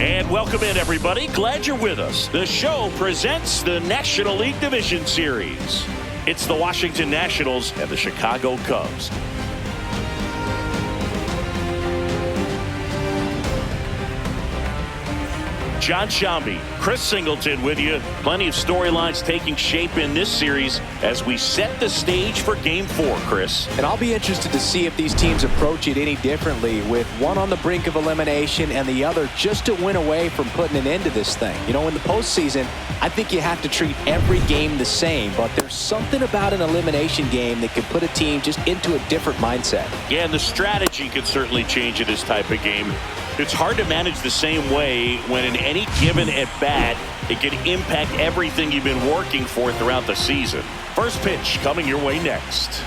And welcome in, everybody. Glad you're with us. The show presents the National League Division Series. It's the Washington Nationals and the Chicago Cubs. John Shambi, Chris Singleton with you. Plenty of storylines taking shape in this series as we set the stage for Game 4, Chris. And I'll be interested to see if these teams approach it any differently, with one on the brink of elimination and the other just to win away from putting an end to this thing. You know, in the postseason, I think you have to treat every game the same, but there's something about an elimination game that can put a team just into a different mindset. Yeah, and the strategy can certainly change in this type of game. It's hard to manage the same way when in any given at-bat, it can impact everything you've been working for throughout the season. First pitch coming your way next.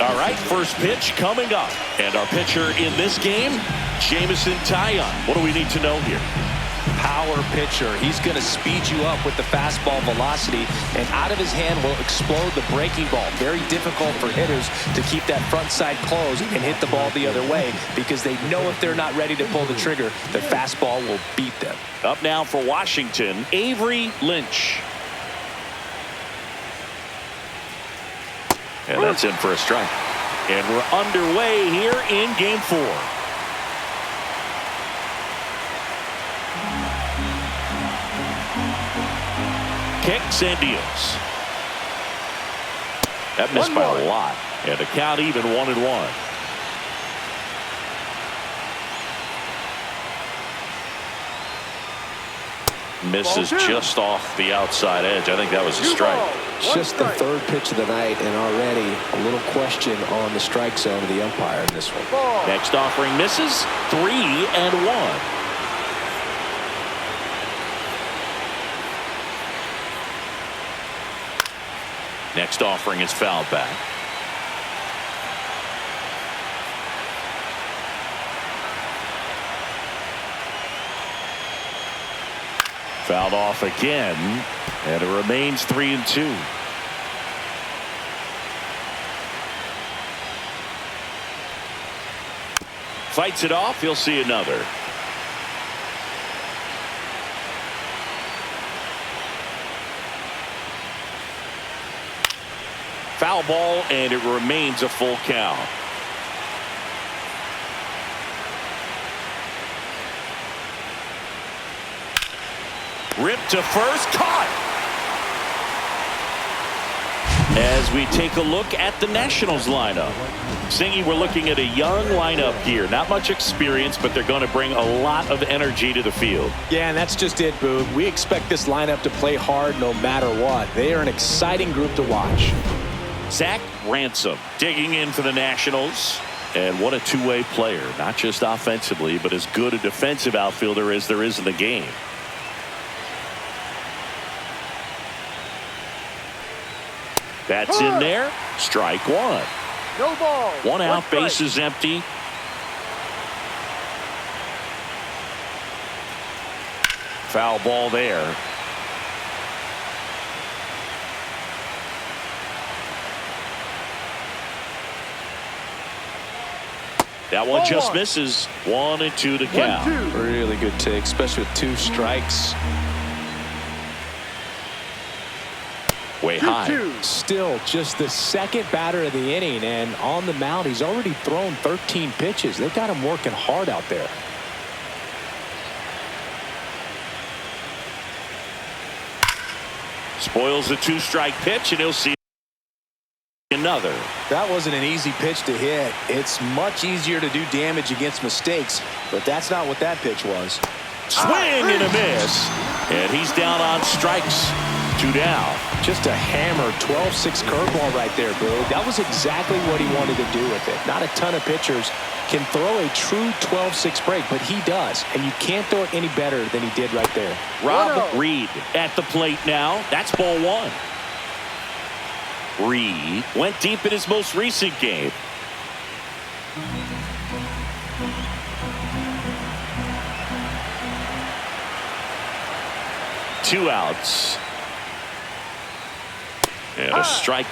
All right, first pitch coming up. And our pitcher in this game, Jameson Taillon. What do we need to know here? Power pitcher. He's going to speed you up with the fastball velocity, and out of his hand will explode the breaking ball. Very difficult for hitters to keep that front side closed and hit the ball the other way, because they know if they're not ready to pull the trigger, the fastball will beat them. Up now for Washington, Avery Lynch. And that's in for a strike. And we're underway here in Game 4. Kicks and deals. That missed by a lot. And the count even 1-1. Misses just off the outside edge. I think that was a strike. Just the third pitch of the night, and already a little question on the strike zone of the umpire in this one. Next offering misses. 3-1. Next offering is fouled back. Fouled off again, and it remains 3-2. Fights it off. He'll see another. Foul ball, and it remains a full count. Ripped to first, caught. As we take a look at the Nationals lineup. Singy, we're looking at a young lineup here. Not much experience, but they're going to bring a lot of energy to the field. Yeah, and that's just it, Boog. We expect this lineup to play hard no matter what. They are an exciting group to watch. Zach Ransom digging in for the Nationals. And what a two-way player. Not just offensively, but as good a defensive outfielder as there is in the game. That's in there. Strike one. No ball. One out, base is empty. Foul ball there. That one just misses. 1-2 to count. Really good take, especially with two strikes. Way high. Still just the second batter of the inning, and on the mound he's already thrown 13 pitches. They've got him working hard out there. Spoils the two-strike pitch, and he'll see another. That wasn't an easy pitch to hit. It's much easier to do damage against mistakes, but that's not what that pitch was. Swing and a miss. And he's down on strikes. 2 down. Just a hammer 12-6 curveball right there, Boog. That was exactly what he wanted to do with it. Not a ton of pitchers can throw a true 12-6 break, but he does. And you can't throw it any better than he did right there. Rob Reed at the plate now. That's ball 1. Reed went deep in his most recent game. Two outs. And a strike.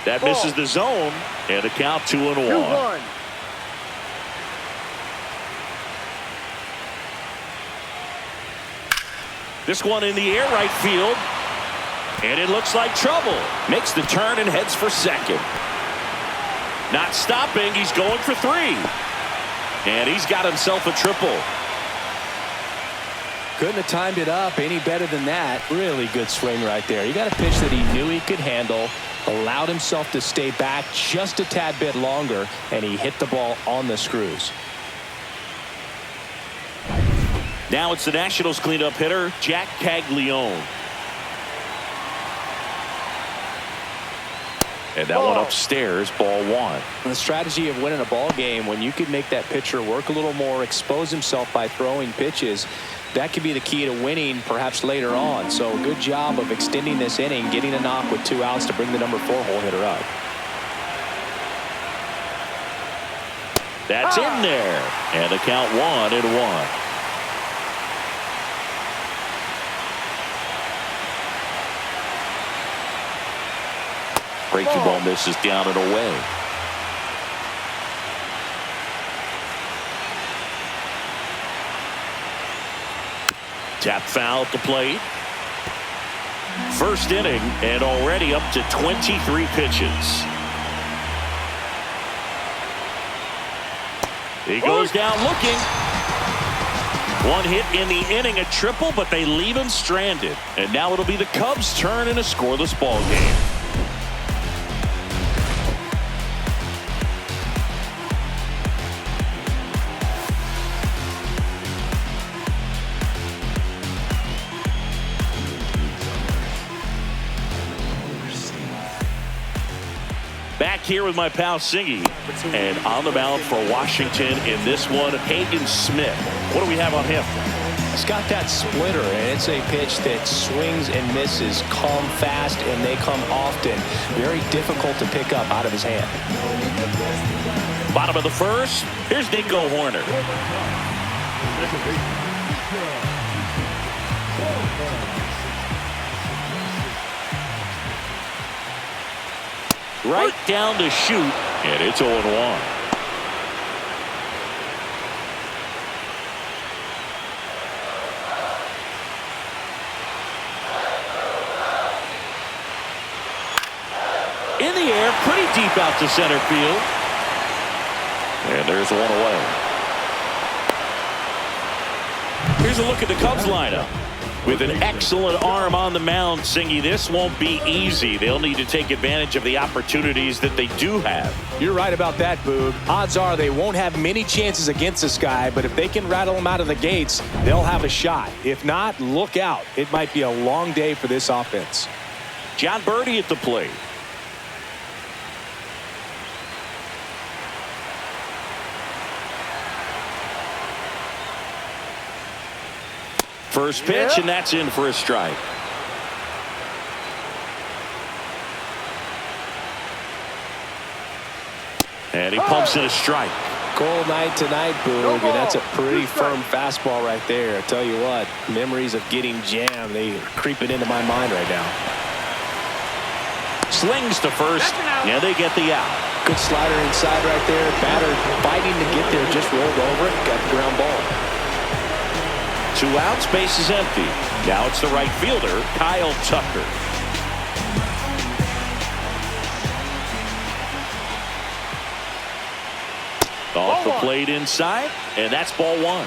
That misses the zone. And a count 2-1. This one in the air right field. And it looks like trouble. Makes the turn and heads for second. Not stopping. He's going for 3. And he's got himself a triple. Couldn't have timed it up any better than that. Really good swing right there. He got a pitch that he knew he could handle, allowed himself to stay back just a tad bit longer, and he hit the ball on the screws. Now it's the Nationals cleanup hitter, Jack Caglione. And that one upstairs, ball 1. The strategy of winning a ball game, when you could make that pitcher work a little more, expose himself by throwing pitches, that could be the key to winning perhaps later on. So good job of extending this inning, getting a knock with 2 outs to bring the number 4 hole hitter up. That's in there. And the count 1-1. Breaking ball misses down and away. Tap foul at the plate. First inning and already up to 23 pitches. He goes down looking. One hit in the inning, a triple, but they leave him stranded. And now it'll be the Cubs' turn in a scoreless ball game. Back here with my pal Singy, and on the mound for Washington in this one, Hagen Smith. What do we have on him? He's got that splitter, and it's a pitch that swings and misses, come fast, and they come often. Very difficult to pick up out of his hand. Bottom of the first, here's Nico Horner. Right down to shoot, and it's 0-1. In the air, pretty deep out to center field. And there's one away. Here's a look at the Cubs lineup. With an excellent arm on the mound, Singy, this won't be easy. They'll need to take advantage of the opportunities that they do have. You're right about that, Boog. Odds are they won't have many chances against this guy, but if they can rattle him out of the gates, they'll have a shot. If not, look out. It might be a long day for this offense. John Birdie at the plate. First pitch, and that's in for a strike. And he pumps in a strike. Cold night tonight, Boog, and that's a pretty firm fastball right there. I tell you what, memories of getting jammed, they are creeping into my mind right now. Slings to first, and they get the out. Good slider inside right there. Batter fighting to get there, just rolled over it, got the ground ball. 2 outs, base is empty. Now it's the right fielder, Kyle Tucker. Off the plate inside, and that's ball 1.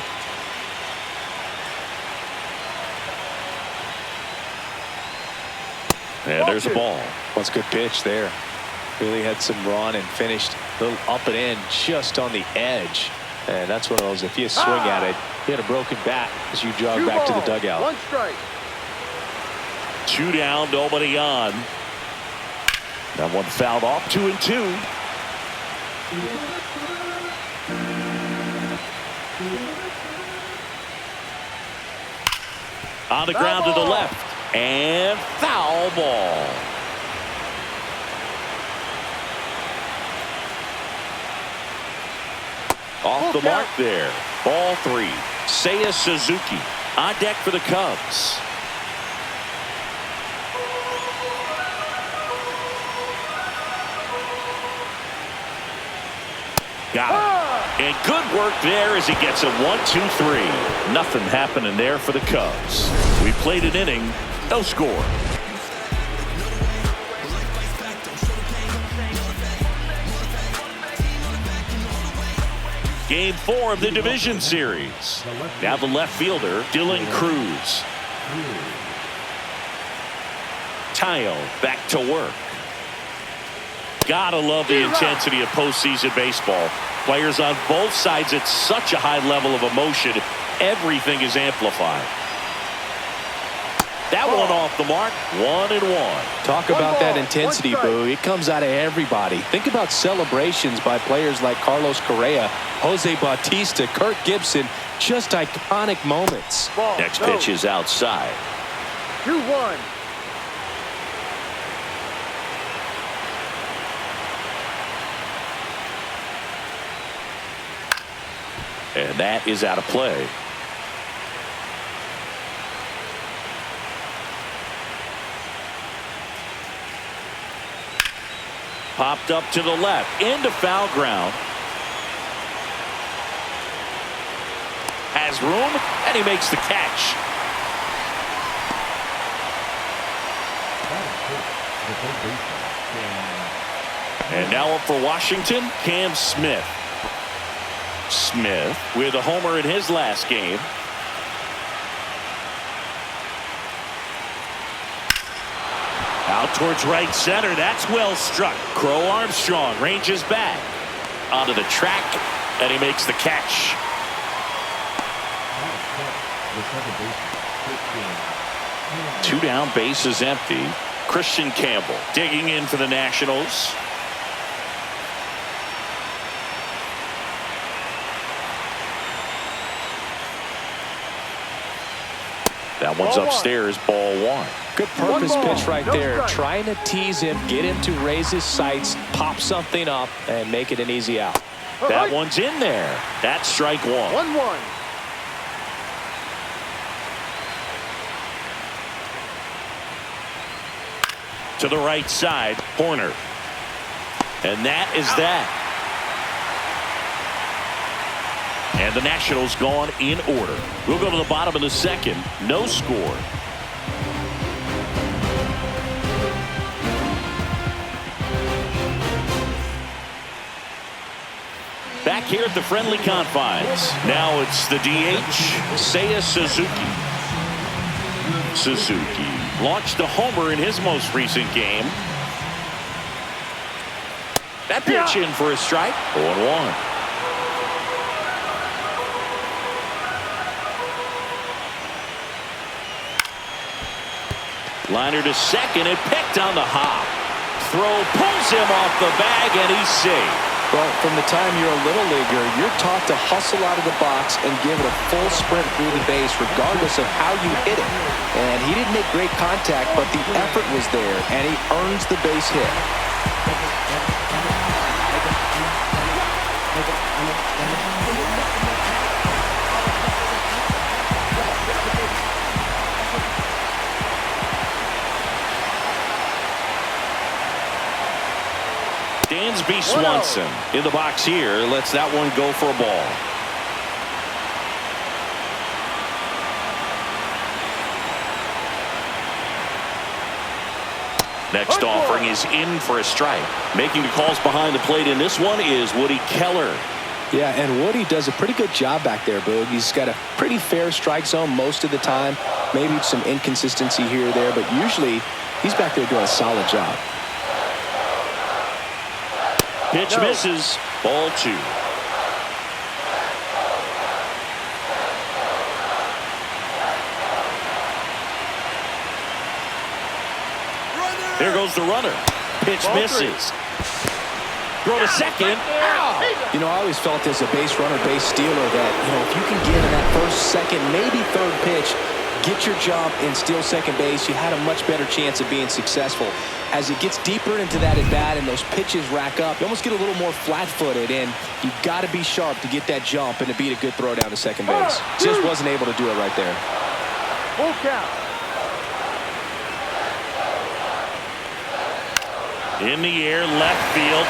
And there's a ball. That's a good pitch there. Really had some run and finished Little up and in just on the edge. And that's one of those, if you swing at it, you had a broken bat as you jog back to the dugout. 1 strike. 2 down, nobody on. That one fouled off. 2-2. On the ground to the left. And foul ball. Off the mark there. Ball 3. Seiya Suzuki on deck for the Cubs. Got it. And good work there as he gets a 1-2-3. Nothing happening there for the Cubs. We played an inning, no score. Game 4 of the division series. Now the left fielder, Dylan Cruz. Tayo back to work. Gotta love the intensity of postseason baseball. Players on both sides at such a high level of emotion. Everything is amplified. That one off the mark. 1-1. Talk about that intensity, Boo. It comes out of everybody. Think about celebrations by players like Carlos Correa, Jose Bautista, Kirk Gibson. Just iconic moments. Next pitch is outside. 2-1. And that is out of play. Popped up to the left, into foul ground. Has room, and he makes the catch. And now up for Washington, Cam Smith. Smith with a homer in his last game. Out towards right center. That's well struck. Crow Armstrong ranges back onto the track, and he makes the catch. Two down, base is empty. Christian Campbell digging in for the Nationals. That one's upstairs, ball 1. Good purpose pitch right there. Trying to tease him, get him to raise his sights, pop something up, and make it an easy out. That one's in there. That's strike 1. 1-1. To the right side, Horner. And that is that. And the Nationals gone in order. We'll go to the bottom of the second. No score. Back here at the friendly confines. Now it's the DH, Seiya Suzuki. Suzuki launched a homer in his most recent game. That pitch in for a strike. 0-1. Liner to second and picked on the hop. Throw pulls him off the bag and he's safe. Well, from the time you're a little leaguer, you're taught to hustle out of the box and give it a full sprint through the base regardless of how you hit it. And he didn't make great contact, but the effort was there, and he earns the base hit. Dansby Swanson in the box here. Lets that one go for a ball. Next offering is in for a strike. Making the calls behind the plate in this one is Woody Keller. Yeah, and Woody does a pretty good job back there, Boog. He's got a pretty fair strike zone most of the time. Maybe some inconsistency here or there, but usually he's back there doing a solid job. Pitch misses. Ball 2. There goes the runner. Pitch misses. Throw to second. You know, I always felt as a base runner, base stealer that, if you can get in that first, second, maybe third pitch, get your jump and steal second base, you had a much better chance of being successful. As it gets deeper into that at-bat and those pitches rack up, you almost get a little more flat-footed, and you've got to be sharp to get that jump and to beat a good throw down to second base. Just wasn't able to do it right there. Full count. In the air, left field.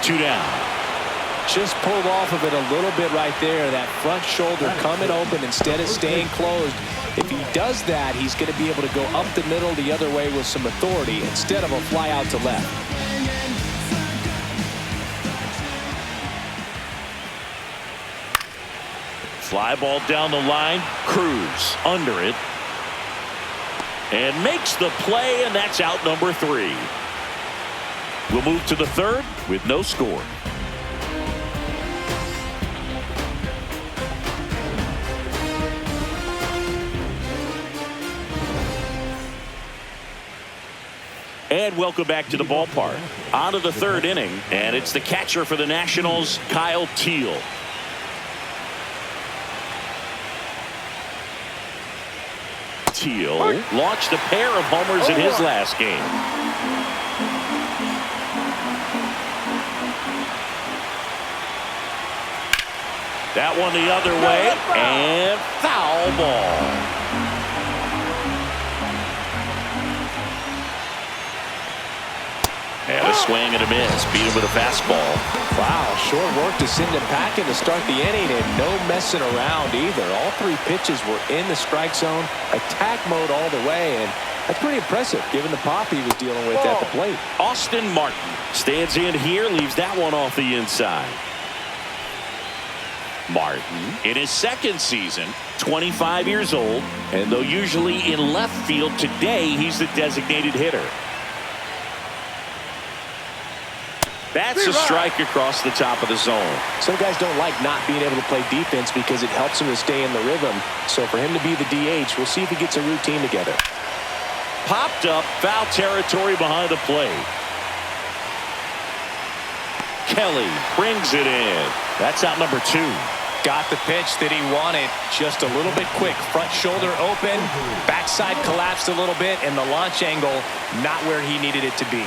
2 down. Just pulled off of it a little bit right there. That front shoulder coming open instead of staying closed. If he does that, he's going to be able to go up the middle the other way with some authority instead of a fly out to left. Fly ball down the line. Cruz under it. And makes the play, and that's out number 3. We'll move to the third with no score. And welcome back to the ballpark. On to the third inning, and it's the catcher for the Nationals, Kyle Teel. Teel launched a pair of homers in his last game. That one the other way, and foul ball. And a swing and a miss. Beat him with a fastball. Wow, short work to send him packing to start the inning, and no messing around either. All 3 pitches were in the strike zone, attack mode all the way, and that's pretty impressive given the pop he was dealing with at the plate. Austin Martin stands in here, leaves that one off the inside. Martin in his second season, 25 years old, and though usually in left field, today he's the designated hitter. That's a strike across the top of the zone. Some guys don't like not being able to play defense because it helps them to stay in the rhythm. So for him to be the DH, we'll see if he gets a routine together. Popped up, foul territory behind the plate. Kelly brings it in. That's out number 2. Got the pitch that he wanted, just a little bit quick. Front shoulder open, backside collapsed a little bit, and the launch angle not where he needed it to be.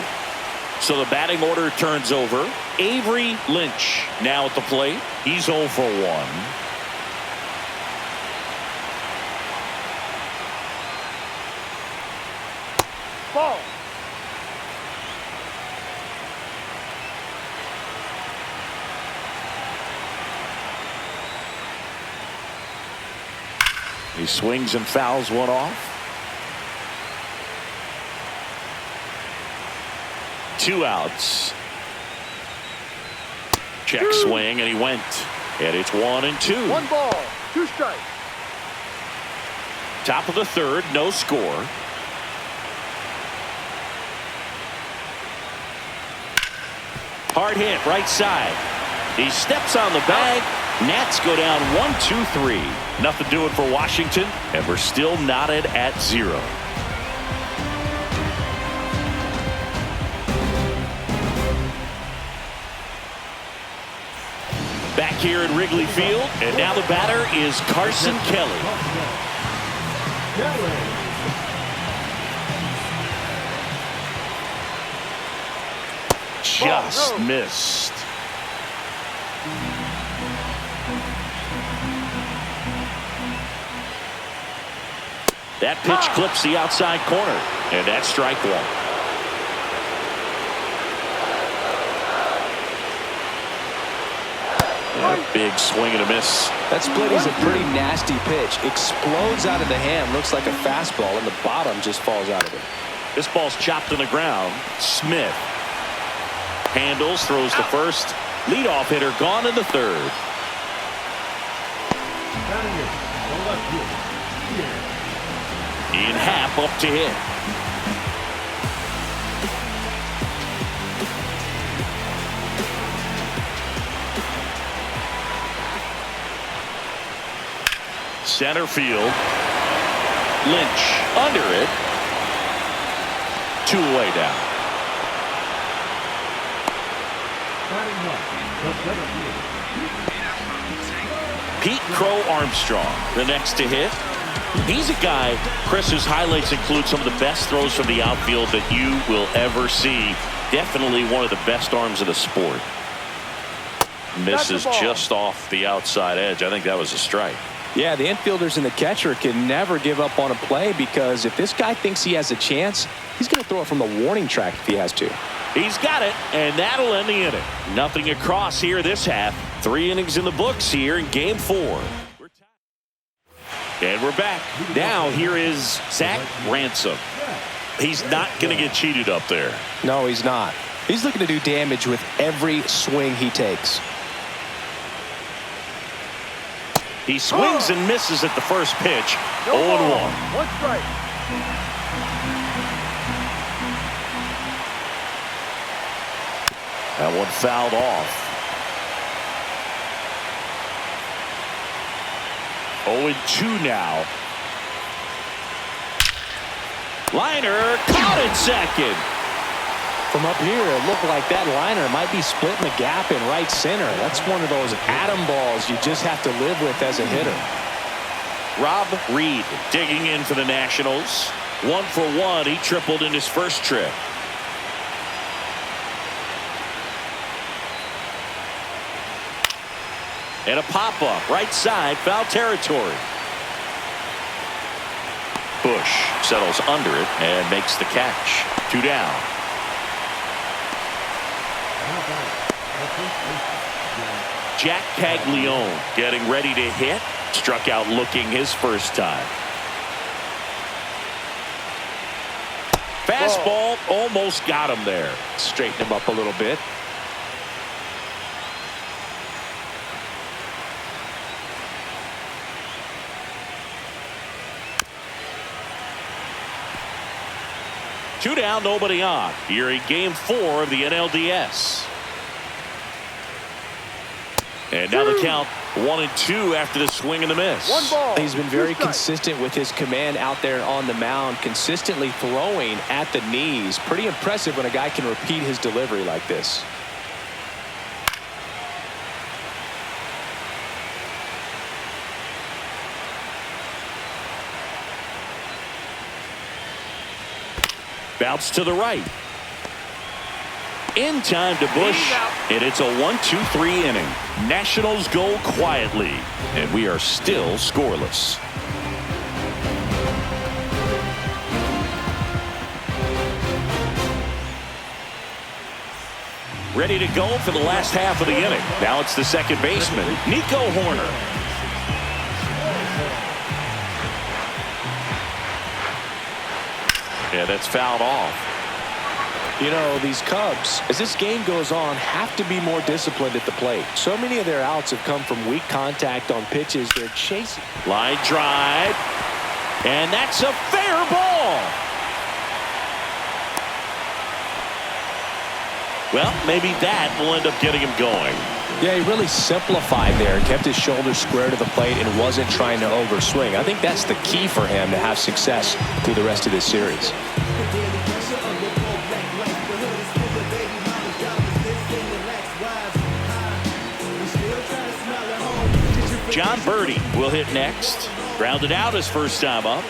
So the batting order turns over. Avery Lynch now at the plate. He's 0 for 1. Ball. He swings and fouls one off. 2 outs. Check swing, and he went. And it's 1-2. 1 ball, 2 strikes. Top of the third, no score. Hard hit, right side. He steps on the bag. Nats go down 1-2-3. Nothing doing for Washington, and we're still knotted at 0. Back here at Wrigley Field, and now the batter is Carson Kelly. Just missed. That pitch clips the outside corner, and that's strike 1. Big swing and a miss. That split is a pretty nasty pitch. Explodes out of the hand. Looks like a fastball, and the bottom just falls out of it. This ball's chopped on the ground. Smith handles, throws to first. Leadoff hitter gone in the third. In half up to hit. Center field. Lynch under it. 2 away down. Pete Crow Armstrong, the next to hit. He's a guy, Chris, whose highlights include some of the best throws from the outfield that you will ever see. Definitely one of the best arms of the sport. Misses just off the outside edge. I think that was a strike. Yeah, the infielders and the catcher can never give up on a play, because if this guy thinks he has a chance, he's going to throw it from the warning track if he has to. He's got it, and that'll end the inning. Nothing across here this half. 3 innings in the books here in Game 4. And we're back. Now here is Zach Ransom. He's not going to get cheated up there. No, he's not. He's looking to do damage with every swing he takes. He swings and misses at the first pitch. 0-1. 1 strike. That one fouled off. 0-2 now. Liner caught at second. From up here, it looked like that liner might be splitting the gap in right center. That's one of those atom balls you just have to live with as a hitter. Rob Reed digging in for the Nationals. 1 for 1. He tripled in his first trip. And a pop-up right side, foul territory. Bush settles under it and makes the catch. 2 down. Jack Caglione getting ready to hit. Struck out looking his first time. Fastball almost got him there. Straighten him up a little bit. Two down, nobody on. Here in Game 4 of the NLDS. And now the count 1-2 after the swing and the miss. 1 ball. He's been very consistent with his command out there on the mound, consistently throwing at the knees. Pretty impressive when a guy can repeat his delivery like this. Bounce to the right. In time to Bush, and it's a 1-2-3 inning. Nationals go quietly, and we are still scoreless. Ready to go for the last half of the inning. Now it's the second baseman, Nico Horner. Yeah, that's fouled off. You know, these Cubs, as this game goes on, have to be more disciplined at the plate. So many of their outs have come from weak contact on pitches they're chasing. Line drive, and that's a fair ball. Well, maybe that will end up getting him going. Yeah, he really simplified there, kept his shoulders square to the plate and wasn't trying to overswing. I think that's the key for him to have success through the rest of this series. John Birdie will hit next. Grounded out his first time up.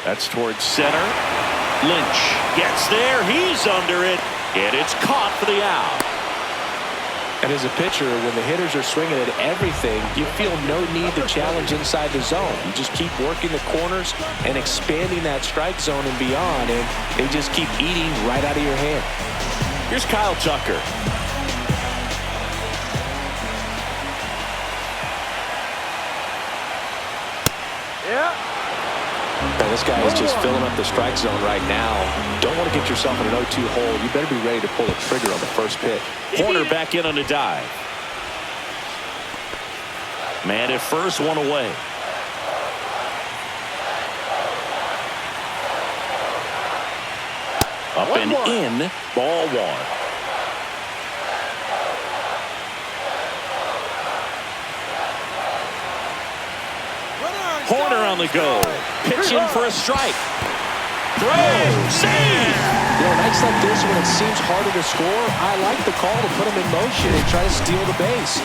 That's towards center. Lynch gets there. He's under it. And it's caught for the out. And as a pitcher, when the hitters are swinging at everything, you feel no need to challenge inside the zone. You just keep working the corners and expanding that strike zone and beyond, and they just keep eating right out of your hand. Here's Kyle Tucker. And this guy is just filling up the strike zone right now. Don't want to get yourself in an 0-2 hole. You better be ready to pull the trigger on the first pitch. Horner back in on the dive. Man at first, 1 away. Up and in, ball 1. Horner on the go. Pitching for a strike. Throw. Save. You know, nights like this when it seems harder to score, I like the call to put him in motion and try to steal the base.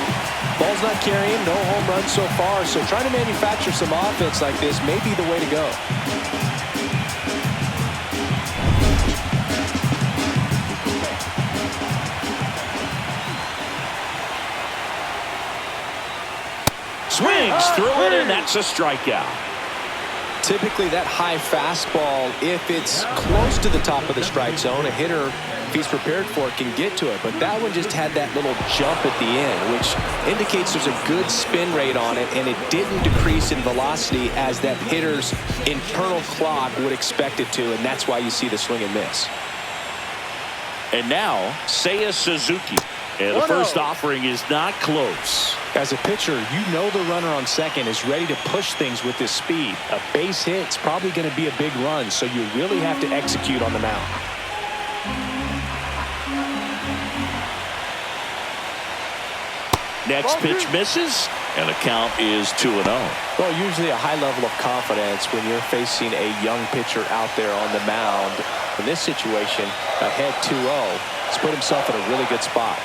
Ball's not carrying, no home runs so far, so trying to manufacture some offense like this may be the way to go. Swings through it, and that's a strikeout. Typically that high fastball, if it's close to the top of the strike zone, a hitter, if he's prepared for it, can get to it. But that one just had that little jump at the end, which indicates there's a good spin rate on it, and it didn't decrease in velocity as that hitter's internal clock would expect it to, and that's why you see the swing and miss. And now, Seiya Suzuki. And the first offering is not close. As a pitcher, you know the runner on second is ready to push things with his speed. A base hit's probably going to be a big run, so you really have to execute on the mound. Next pitch misses, and the count is 2-0. Well, usually a high level of confidence when you're facing a young pitcher out there on the mound. In this situation, ahead 2-0, he's put himself in a really good spot.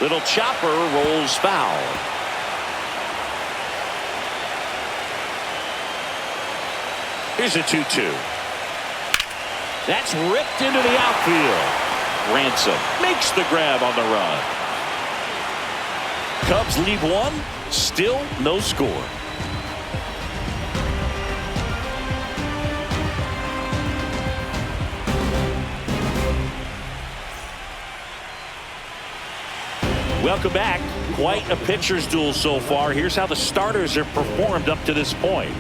Little chopper rolls foul. Here's a 2-2. That's ripped into the outfield. Ransom makes the grab on the run. Cubs lead one. Still no score. Welcome back. Quite a pitcher's duel so far. Here's how the starters have performed up to this point.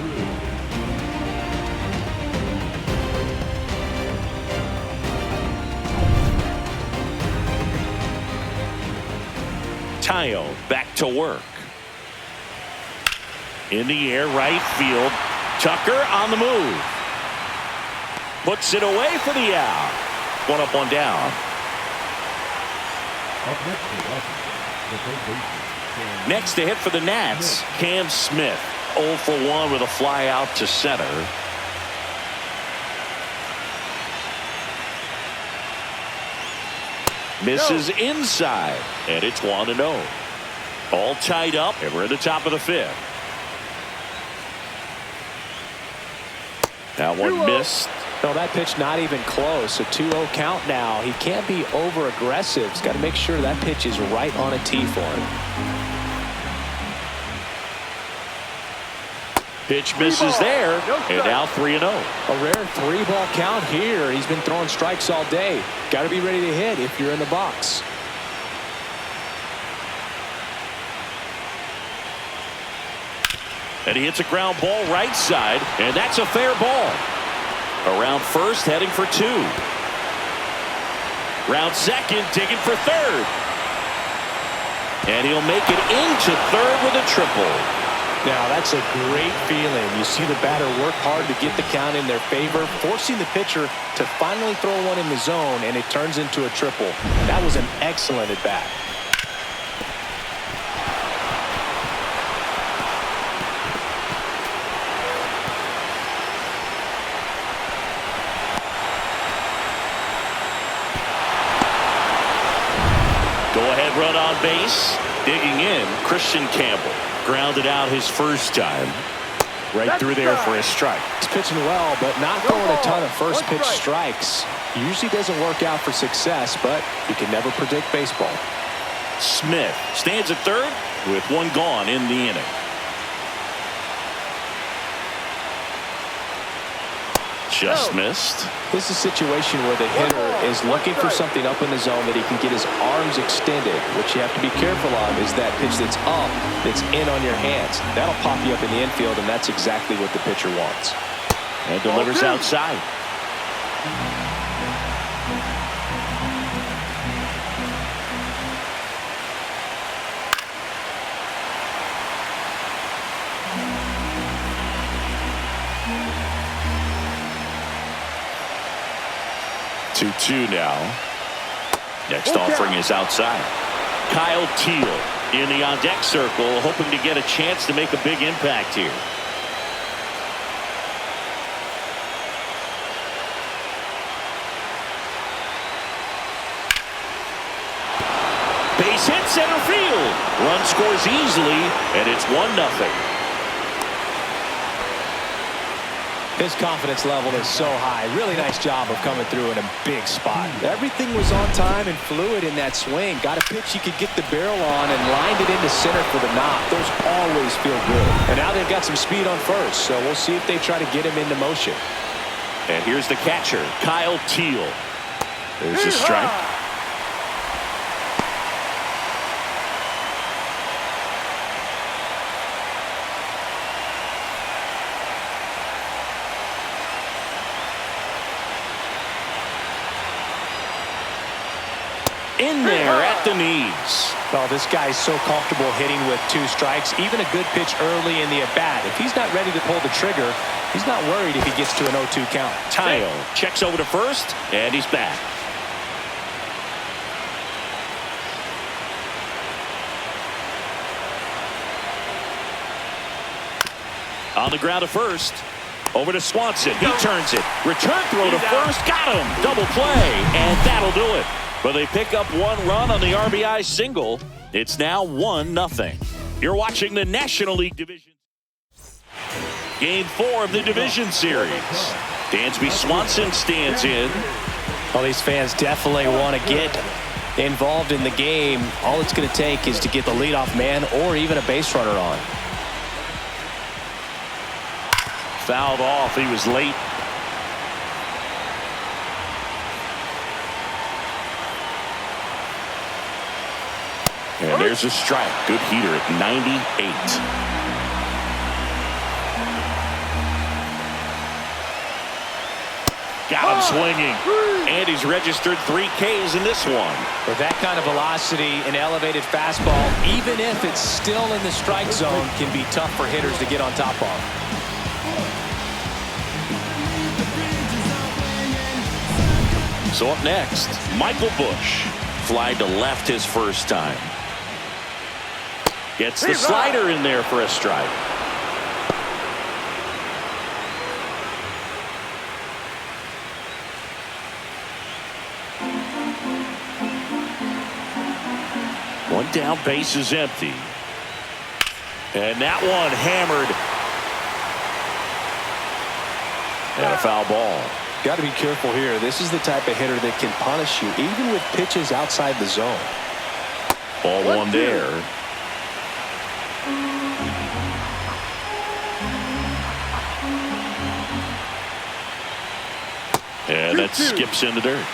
Tayo back to work. In the air, right field. Tucker on the move. Puts it away for the out. One up, one down. Next to hit for the Nats, Cam Smith. 0 for 1 with a fly out to center. Misses inside, and it's 1-0. All tied up, and we're at the top of the fifth. That one missed. No, that pitch not even close. A 2-0 count now. He can't be over aggressive. He's got to make sure that pitch is right on a tee for him. Pitch misses there, and now 3-0. A rare 3-ball count here. He's been throwing strikes all day. Got to be ready to hit if you're in the box. And he hits a ground ball right side, and that's a fair ball. Around first, heading for 2. Round second, digging for third. And he'll make it into third with a triple. Now, that's a great feeling. You see the batter work hard to get the count in their favor, forcing the pitcher to finally throw one in the zone, and it turns into a triple. That was an excellent at-bat. Go-ahead run on base. Digging in, Christian Campbell. Grounded out his first time. Right through there for a strike. He's pitching well, but not throwing a ton of first-pitch strikes. Usually doesn't work out for success, but you can never predict baseball. Smith stands at third with one gone in the inning. Just missed. This is a situation where the hitter is looking for something up in the zone that he can get his arms extended. What you have to be careful of is that pitch that's up, that's in on your hands. That'll pop you up in the infield, and that's exactly what the pitcher wants. And delivers outside. 2-2 now. Next offering is outside. Kyle Teal in the on-deck circle, hoping to get a chance to make a big impact here. Base hit center field. Run scores easily, and it's 1-0. His confidence level is so high. Really nice job of coming through in a big spot. Everything was on time and fluid in that swing. Got a pitch he could get the barrel on and lined it into center for the knock. Those always feel good. And now they've got some speed on first, so we'll see if they try to get him into motion. And here's the catcher, Kyle Teal. There's a strike. In there at the knees. Oh, this guy's so comfortable hitting with 2 strikes. Even a good pitch early in the at-bat. If he's not ready to pull the trigger, he's not worried if he gets to an 0-2 count. Tile checks over to first, and he's back. On the ground to first. Over to Swanson. He turns it. Return throw to first. Got him. Double play, and that'll do it. But they pick up 1 run on the RBI single. It's now 1-0. You're watching the National League Division. Game 4 of the division series. Dansby Swanson stands in. Well, these fans definitely want to get involved in the game. All it's going to take is to get the leadoff man or even a base runner on. Fouled off. He was late. And there's a strike. Good heater at 98. Got him swinging. And he's registered 3 Ks in this one. With that kind of velocity, an elevated fastball, even if it's still in the strike zone, can be tough for hitters to get on top of. So up next, Michael Busch. Fly to left his first time. Gets the slider in there for a strike. One down, base is empty. And that one hammered. And a foul ball. Got to be careful here. This is the type of hitter that can punish you, even with pitches outside the zone. Ball 1 there. And that skips in the dirt.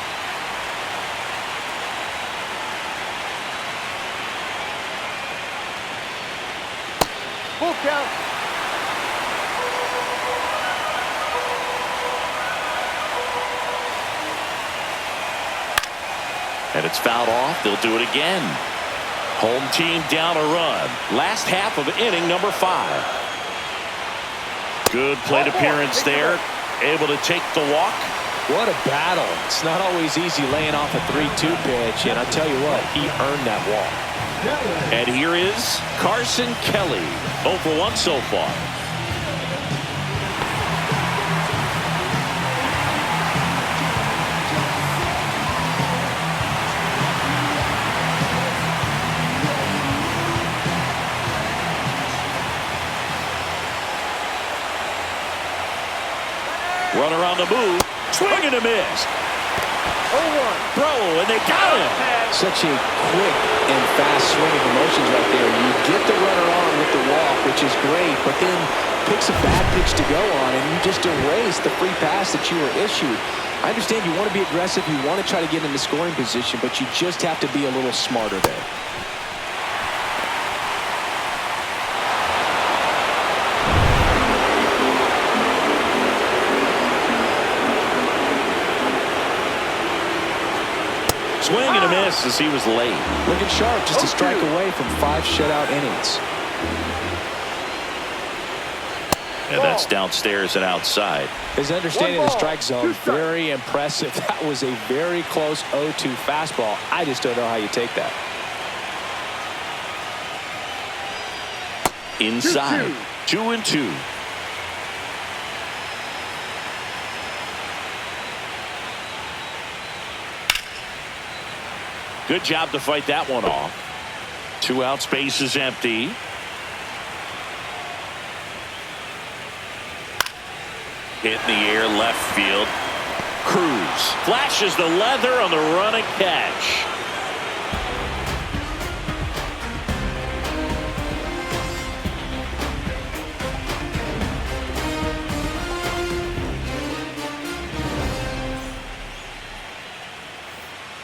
Full count. And it's fouled off. They'll do it again. Home team down a run. Last half of inning number 5. Good plate appearance there. Able to take the walk. What a battle. It's not always easy laying off a 3-2 pitch, and I'll tell you what, he earned that walk. And here is Carson Kelly. 0 for 1 so far. Runner on the move. Swing and a miss. 0-1. Throw, and they got him. Such a quick and fast swing of emotions right there. You get the runner on with the walk, which is great, but then picks a bad pitch to go on, and you just erase the free pass that you were issued. I understand you want to be aggressive, you want to try to get in the scoring position, but you just have to be a little smarter there. Swing and a miss as he was late. Looking sharp, just a strike away from 5 shutout innings. And that's downstairs and outside. His understanding of the strike zone, 2 strikes. very impressive. That was a very close 0-2 fastball. I just don't know how you take that. Inside. 2-2. Good job to fight that one off. 2 out, space is empty. Hit in the air, left field. Cruz flashes the leather on the run and catch.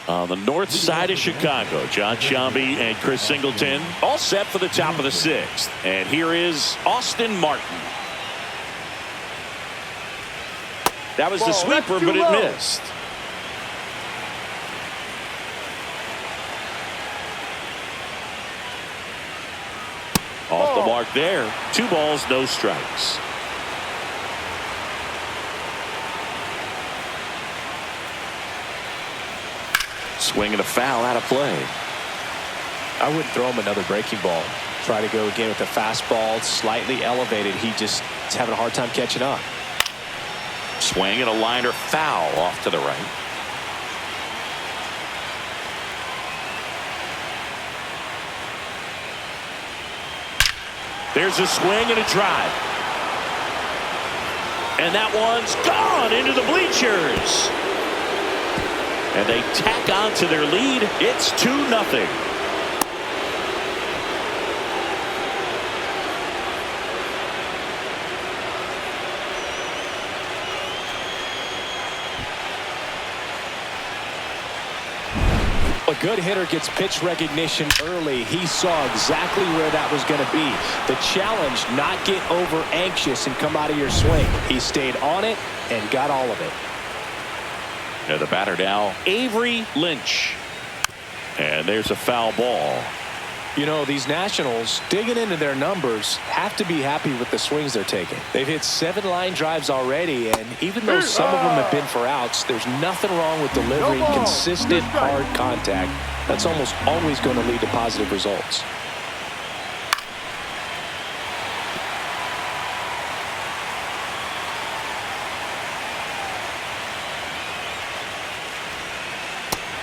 On the north side of Chicago, John Sciambi and Chris Singleton all set for the top of the 6th. And here is Austin Martin. That was the sweeper, but it missed. Off the mark there. 2 balls, no strikes. Swing and a foul out of play. I wouldn't throw him another breaking ball. Try to go again with the fastball, slightly elevated. He's having a hard time catching up. Swing and a liner, foul off to the right. There's a swing and a drive. And that one's gone into the bleachers. And they tack on to their lead. It's 2-0. A good hitter gets pitch recognition early. He saw exactly where that was going to be. The challenge, not get over anxious and come out of your swing. He stayed on it and got all of it. And the batter now, Avery Lynch. And there's a foul ball. You know, these Nationals, digging into their numbers, have to be happy with the swings they're taking. They've hit 7 line drives already, and even though some of them have been for outs, there's nothing wrong with delivering consistent, hard contact. That's almost always going to lead to positive results.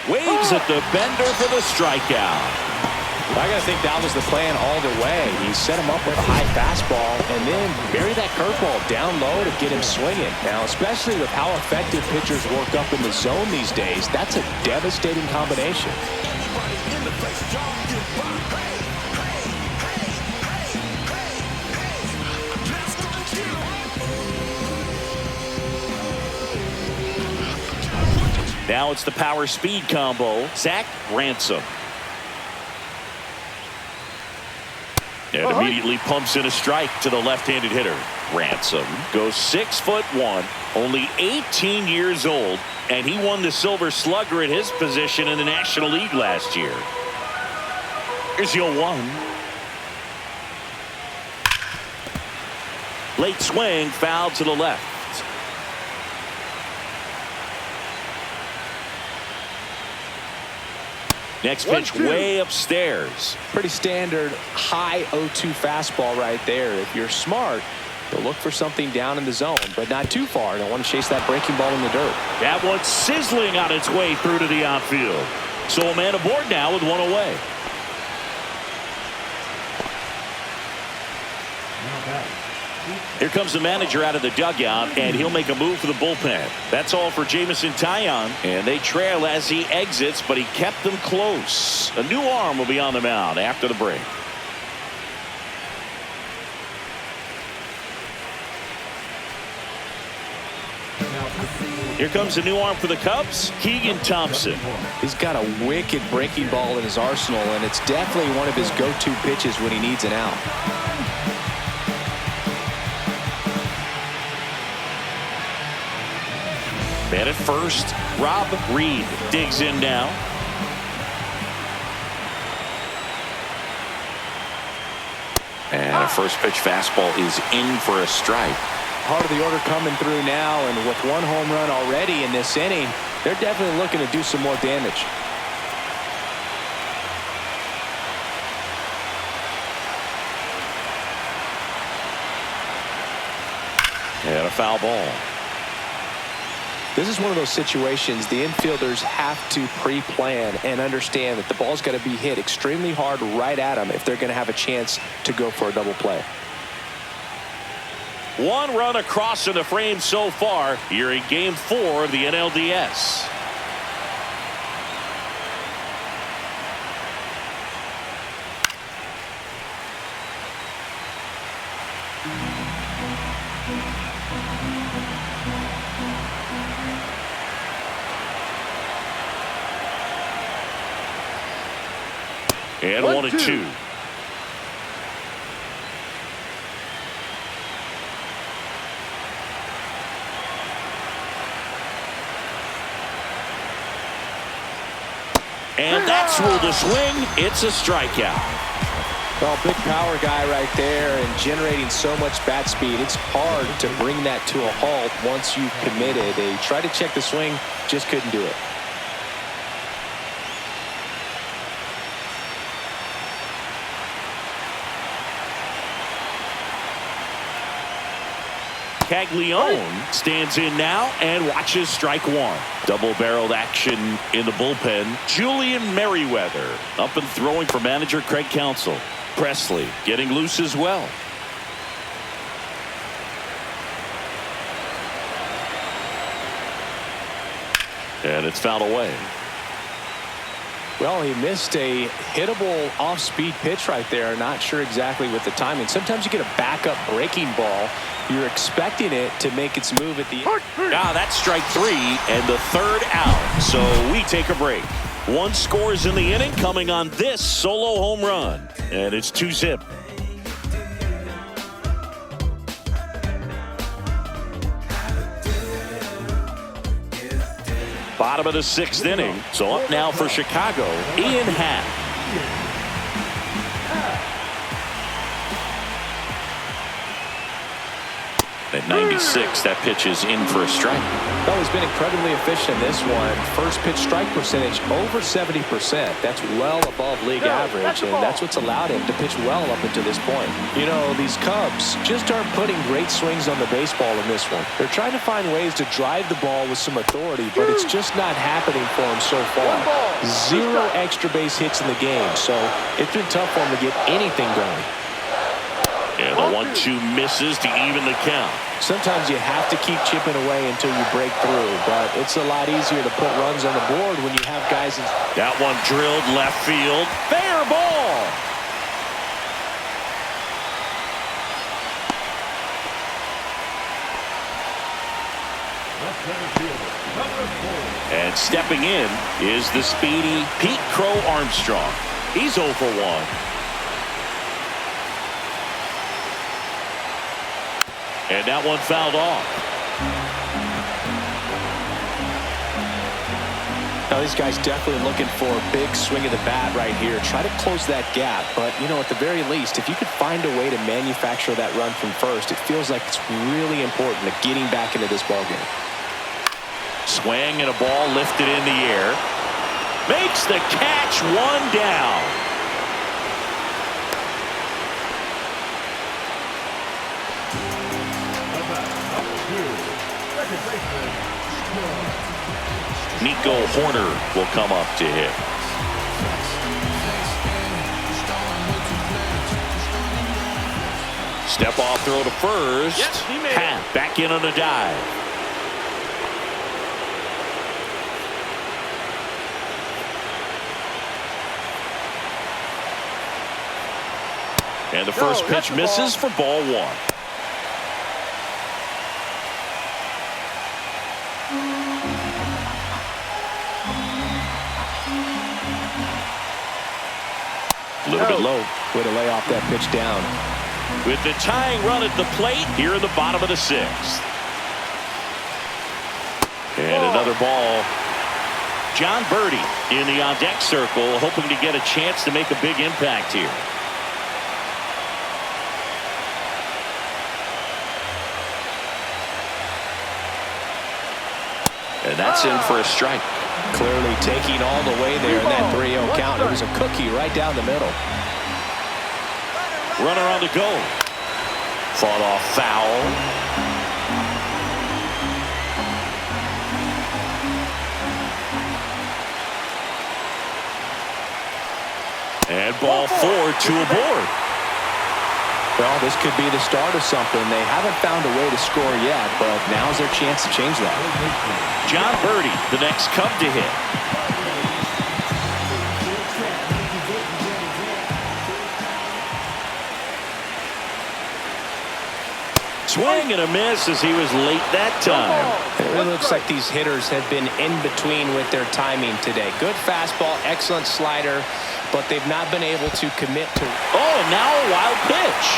Waves at the bender for the strikeout. I got to think that was the plan all the way. He set him up with a high fastball and then bury that curveball down low to get him swinging. Now, especially with how effective pitchers work up in the zone these days, that's a devastating combination. Now it's the power speed combo. Zach Ransom. And immediately pumps in a strike to the left-handed hitter. Ransom goes 6'1", only 18 years old, and he won the Silver Slugger at his position in the National League last year. Here's the 0-1. Late swing, foul to the left. Next pitch way upstairs. Pretty standard high 0-2 fastball right there. If you're smart, you'll look for something down in the zone, but not too far. Don't want to chase that breaking ball in the dirt. That one's sizzling on its way through to the outfield. So a man aboard now with 1 away. Here comes the manager out of the dugout, and he'll make a move for the bullpen. That's all for Jamison Taillon, and they trail as he exits, but he kept them close. A new arm will be on the mound after the break. Here comes a new arm for the Cubs, Keegan Thompson. He's got a wicked breaking ball in his arsenal, and it's definitely one of his go-to pitches when he needs an out. Man at first, Rob Reed digs in now. And a first pitch fastball is in for a strike. Part of the order coming through now, and with one home run already in this inning, they're definitely looking to do some more damage. And a foul ball. This is one of those situations the infielders have to pre-plan and understand that the ball's got to be hit extremely hard right at them if they're going to have a chance to go for a double play. One run across in the frame so far here in Game 4 of the NLDS. And 1-2. And that's ruled a swing. It's a strikeout. Well, big power guy right there and generating so much bat speed. It's hard to bring that to a halt once you've committed. They tried to check the swing, just couldn't do it. Caglione stands in now and watches strike one. Double-barreled action in the bullpen. Julian Merriweather up and throwing for manager Craig Counsell. Presley getting loose as well. And it's fouled away. Well, he missed a hittable off-speed pitch right there. Not sure exactly with the timing. Sometimes you get a backup breaking ball. You're expecting it to make its move at the end. Now that's strike three and the third out. So we take a break. One scores in the inning coming on this solo home run. And it's 2-zip. Bottom of the sixth inning. So up now for Chicago, Ian Happ. At 96, that pitch is in for a strike. Well, he's been incredibly efficient in this one. First pitch strike percentage over 70%. That's well above league average, and that's what's allowed him to pitch well up until this point. You know, these Cubs just aren't putting great swings on the baseball in this one. They're trying to find ways to drive the ball with some authority, but it's just not happening for them so far. Zero extra base hits in the game, so it's been tough for them to get anything going. And the 1-2 misses to even the count. Sometimes you have to keep chipping away until you break through, but it's a lot easier to put runs on the board when you have guys in. That one drilled left field. Fair ball. And stepping in is the speedy Pete Crow Armstrong. He's 0 for 1. And that one fouled off. Now these guys definitely looking for a big swing of the bat right here. Try to close that gap, but you know, at the very least, if you could find a way to manufacture that run from first, it feels like it's really important to getting back into this ballgame. Swing and a ball lifted in the air. Makes the catch, one down. Nico Horner will come up to hit. Step off throw to first. Yes, he made it. Back in on a dive. And the first pitch misses for ball one. A little bit low. Way to lay off that pitch down. With the tying run at the plate here in the bottom of the sixth. And another ball. John Birdie in the on-deck circle, hoping to get a chance to make a big impact here. And that's in for a strike. Clearly taking all the way there in that 3-0 count. It was a cookie right down the middle. Runner on the go. Fought off foul. And ball 4, 2 aboard. Well, this could be the start of something. They haven't found a way to score yet, but now's their chance to change that. John Birdie, the next Cub to hit. Swing and a miss as he was late that time. It really looks like these hitters have been in between with their timing today. Good fastball, excellent slider, but they've not been able to commit to. Oh, and now a wild pitch.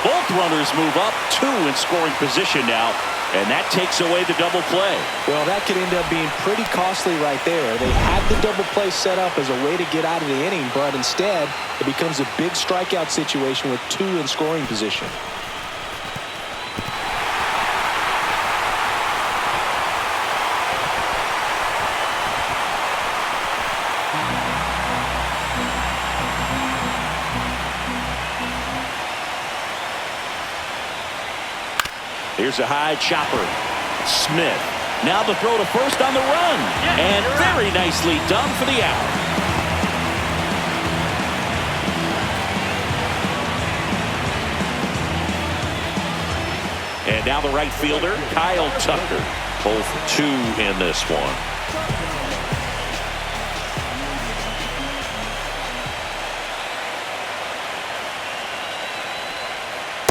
Both runners move up, 2 in scoring position now, and that takes away the double play. Well, that could end up being pretty costly right there. They had the double play set up as a way to get out of the inning, but instead it becomes a big strikeout situation with 2 in scoring position. Here's a high chopper. Smith. Now the throw to first on the run. And very nicely done for the out. And now the right fielder, Kyle Tucker. Both 2 in this one.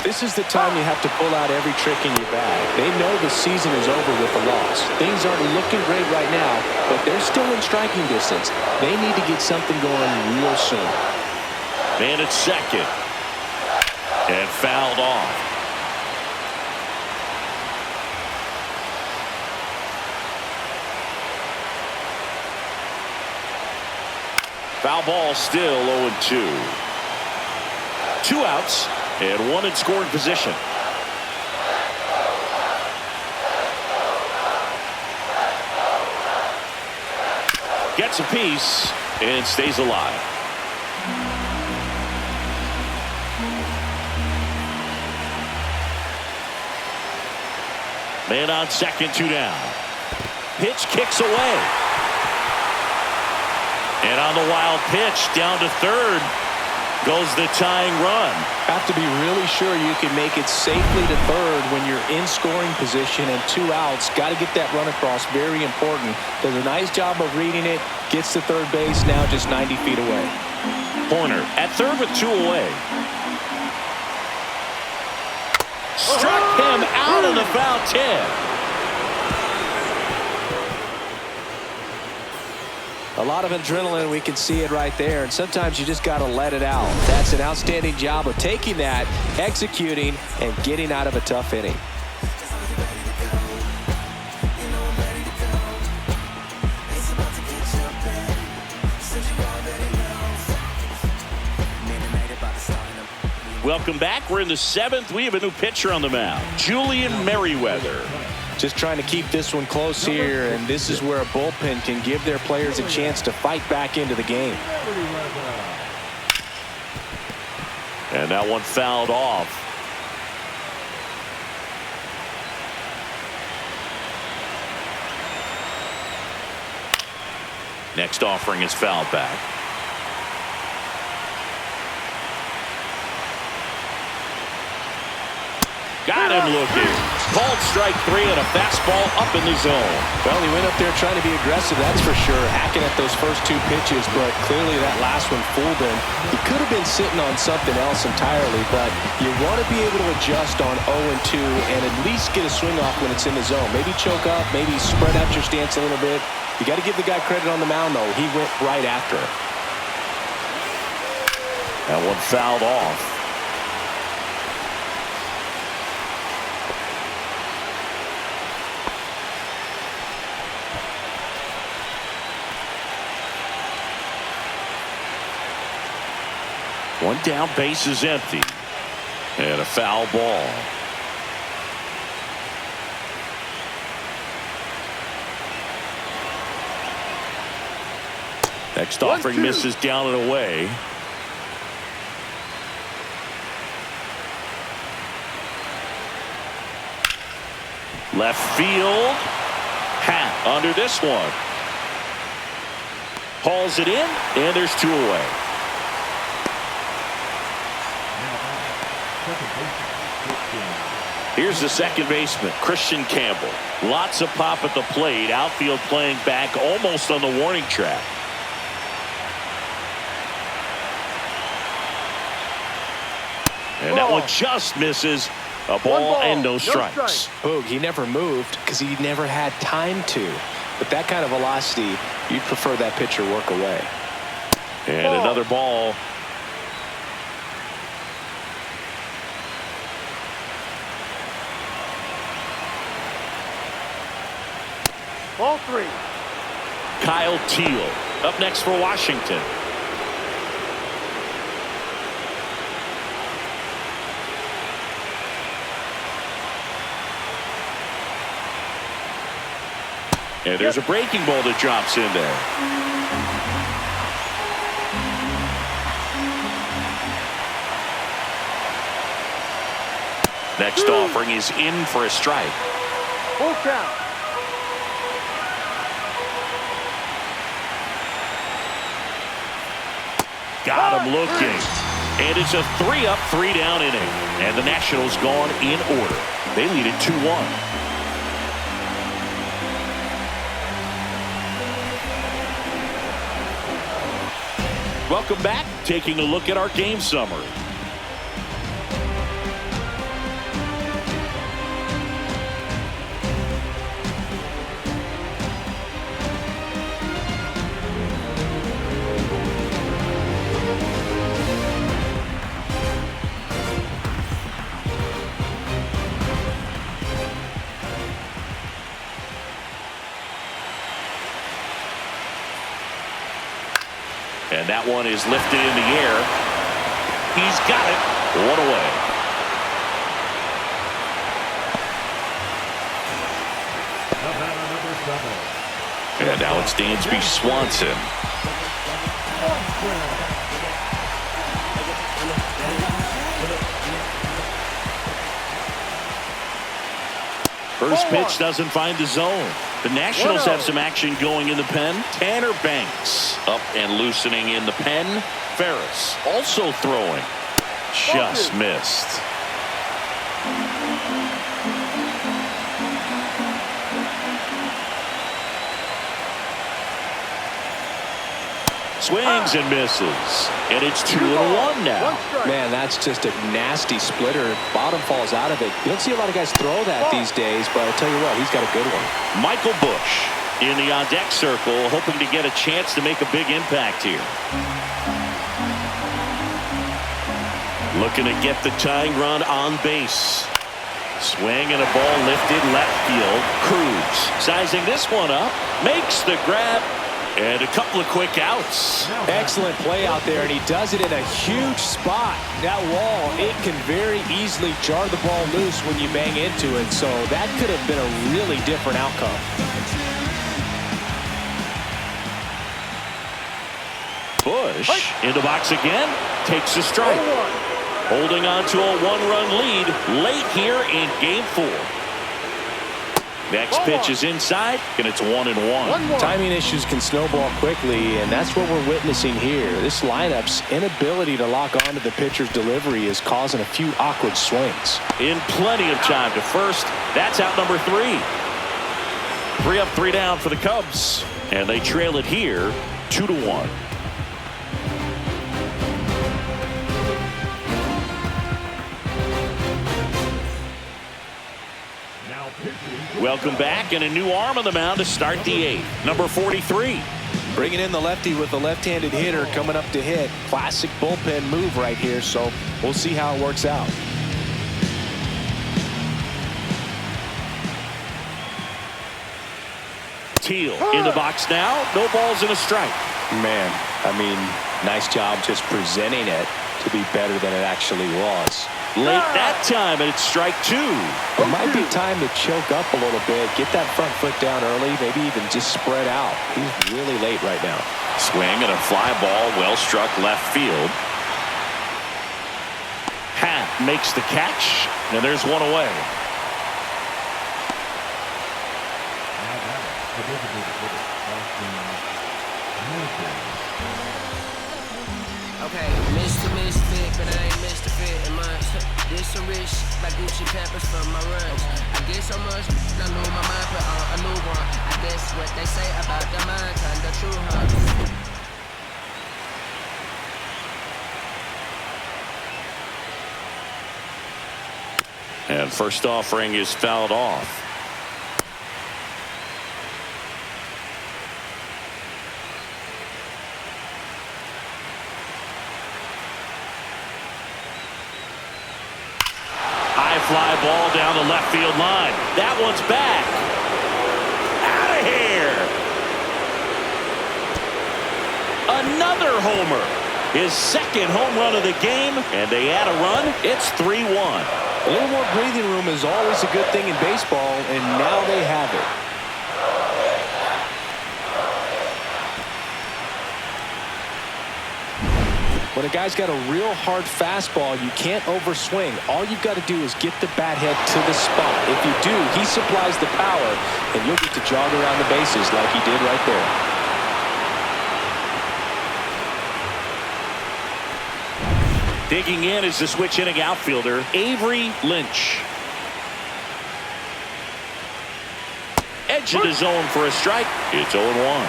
This is the time you have to pull out every trick in your bag. They know the season is over with the loss. Things aren't looking great right now, but they're still in striking distance. They need to get something going real soon. Man at second. And fouled off. Foul ball still 0-2. 2 outs. And 1 in scoring position. Gets a piece and stays alive. Man on second, 2 down. Pitch kicks away. And on the wild pitch down to third goes the tying run. Have to be really sure you can make it safely to third when you're in scoring position and 2 outs. Got to get that run across. Very important. Does a nice job of reading it. Gets to third base. Now just 90 feet away. Horner at third with 2 away. Struck him out of the foul tip. A lot of adrenaline, we can see it right there, and sometimes you just got to let it out. That's an outstanding job of taking that, executing, and getting out of a tough inning. Welcome back. We're in the 7th. We have a new pitcher on the mound, Julian Merriweather. Just trying to keep this one close here, and this is where a bullpen can give their players a chance to fight back into the game. And that one fouled off. Next offering is fouled back. Got him looking. Called strike 3 and a fastball up in the zone. Well, he went up there trying to be aggressive, that's for sure, hacking at those first 2 pitches, but clearly that last one fooled him. He could have been sitting on something else entirely, but you want to be able to adjust on 0-2 and at least get a swing off when it's in the zone. Maybe choke up, maybe spread out your stance a little bit. You got to give the guy credit on the mound, though. He went right after it. That one fouled off. One down, base is empty. And a foul ball. Next offering misses down and away. Left field. Hat under this one. Hauls it in, and there's 2 away. Here's the second baseman, Christian Campbell. Lots of pop at the plate. Outfield playing back almost on the warning track. And that one just misses. A ball and no strikes. Boog, he never moved because he never had time to. But that kind of velocity, you'd prefer that pitcher work away. And another ball. Ball 3. Kyle Teal up next for Washington. And there's a breaking ball that drops in there. Next offering is in for a strike. Full count. Got him looking. And it's a 3-up, 3-down inning. And the Nationals gone in order. They lead it 2-1. Welcome back. Taking a look at our game summary. And that one is lifted in the air. He's got it. 1 away. And now it's Dansby Swanson. First pitch doesn't find the zone. The Nationals have some action going in the pen. Tanner Banks up and loosening in the pen. Ferris also throwing. Just missed. Swings and misses. And it's 2-1 now. Man, that's just a nasty splitter. Bottom falls out of it. You don't see a lot of guys throw that these days, but I'll tell you what, he's got a good one. Michael Busch in the on-deck circle, hoping to get a chance to make a big impact here. Looking to get the tying run on base. Swing and a ball lifted left field. Cruz sizing this one up. Makes the grab. And a couple of quick outs. Excellent play out there, and he does it in a huge spot. That wall, it can very easily jar the ball loose when you bang into it, so that could have been a really different outcome. Busch in the box again. Takes a strike. Holding on to a 1-run lead late here in Game 4. Next pitch is inside, and it's 1-1. Timing issues can snowball quickly, and that's what we're witnessing here. This lineup's inability to lock onto the pitcher's delivery is causing a few awkward swings. In plenty of time to first. That's out number 3. 3 up, 3 down for the Cubs, and they trail it here 2-1. Welcome back, and a new arm on the mound to start the 8th. Number 43. Bringing in the lefty with the left-handed hitter coming up to hit. Classic bullpen move right here, so we'll see how it works out. Teal in the box now. No balls and a strike. Man, I mean, nice job just presenting it. to be better than it actually was. Late that time, and it's strike two. It might be time to choke up a little bit, get that front foot down early, maybe even just spread out. He's really late right now. Swing and a fly ball, well struck left field. Hat makes the catch, and there's one away. Okay, Mr. Misfit, but I ain't Mr. Fit in much. This some rich, like Gucci Pampers from my runs. I get so much, I lose my mind, put on a new one. I guess what they say about the mind, kinda true, huh? And first offering is fouled off. High fly ball down the left field line. That one's back. Out of here. Another homer. His second home run of the game, and they add a run. It's 3-1. A little more breathing room is always a good thing in baseball, and now they have it. When a guy's got a real hard fastball, you can't overswing. All you've got to do is get the bat head to the spot. If you do, he supplies the power, and you'll get to jog around the bases like he did right there. Digging in is the switch hitting outfielder, Avery Lynch. Edge of the zone for a strike. It's 0-1.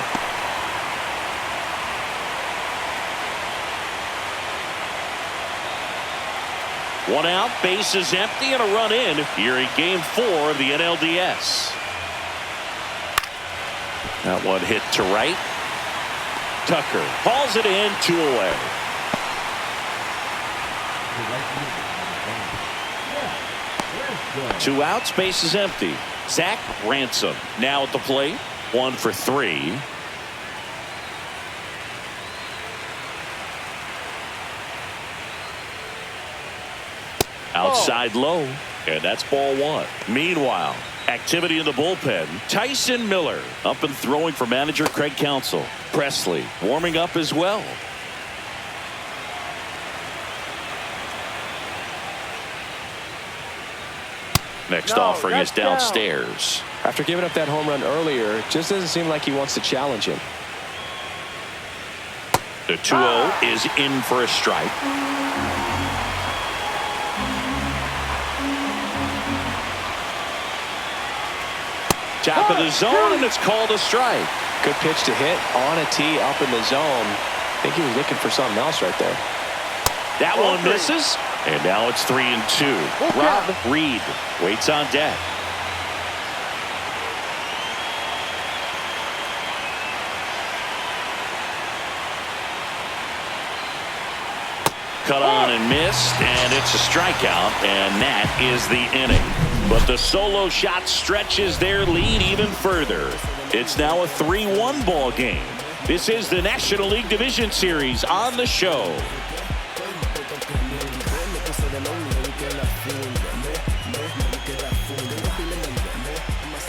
One out, base is empty, and a run in here in Game 4 of the NLDS. That one hit to right. Tucker hauls it in, 2 away. Two outs, base is empty. Zach Ransom now at the plate. 1 for 3. Outside low, and that's ball 1. Meanwhile, activity in the bullpen. Tyson Miller up and throwing for manager Craig Counsell. Presley warming up as well. Next offering is downstairs. After giving up that home run earlier, it just doesn't seem like he wants to challenge him. The 2-0 is in for a strike. Top of the zone, and it's called a strike. Good pitch to hit on a tee up in the zone. I think he was looking for something else right there. That one misses, and now it's 3-2. Rob Reed waits on deck. Cut on and missed, and it's a strikeout, and that is the inning. But the solo shot stretches their lead even further. It's now a 3-1 ball game. This is the National League Division Series on the show.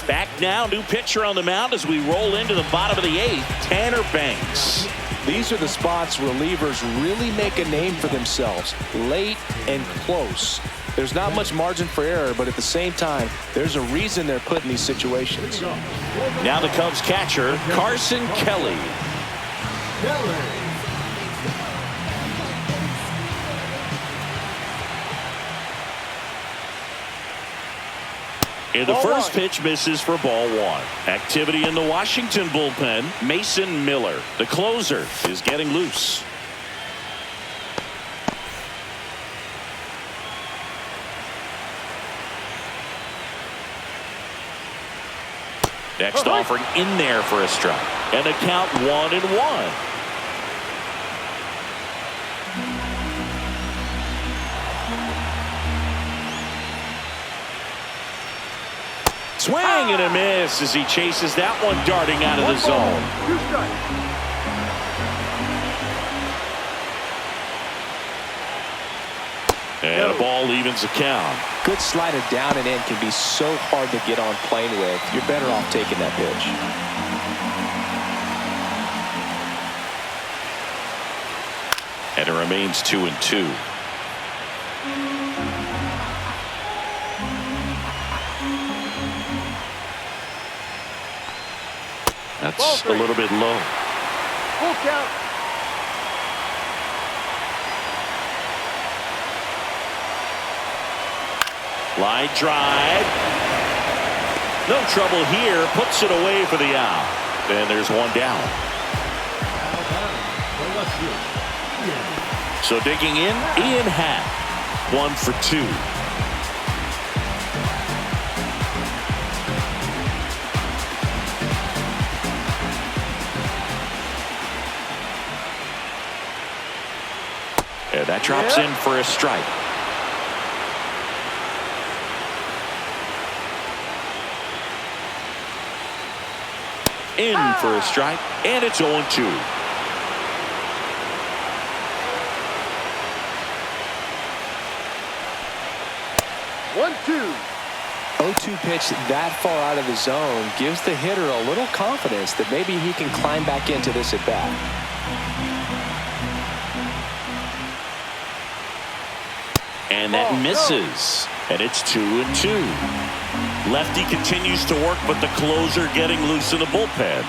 Back now, new pitcher on the mound as we roll into the bottom of the 8th, Tanner Banks. These are the spots relievers really make a name for themselves, late and close. There's not much margin for error, but at the same time, there's a reason they're put in these situations. Now the Cubs catcher, Carson Kelly. And the first pitch misses for ball 1. Activity in the Washington bullpen. Mason Miller, the closer, is getting loose. Next offering in there for a strike. And a count 1-1. Swing and a miss as he chases that one darting out of the zone. And a ball evens the count. Good slider down and in can be so hard to get on plane with. You're better off taking that pitch. And it remains 2-2. That's a little bit low. Full count. Line drive. No trouble here. Puts it away for the out. And there's one down. So digging in, Ian Happ. 1 for 2. And that drops in for a strike. In for a strike, and it's 0-2. 1-2. 0-2 pitch that far out of the zone gives the hitter a little confidence that maybe he can climb back into this at bat. And that misses. And it's 2-2. Lefty continues to work, but the closer getting loose in the bullpen.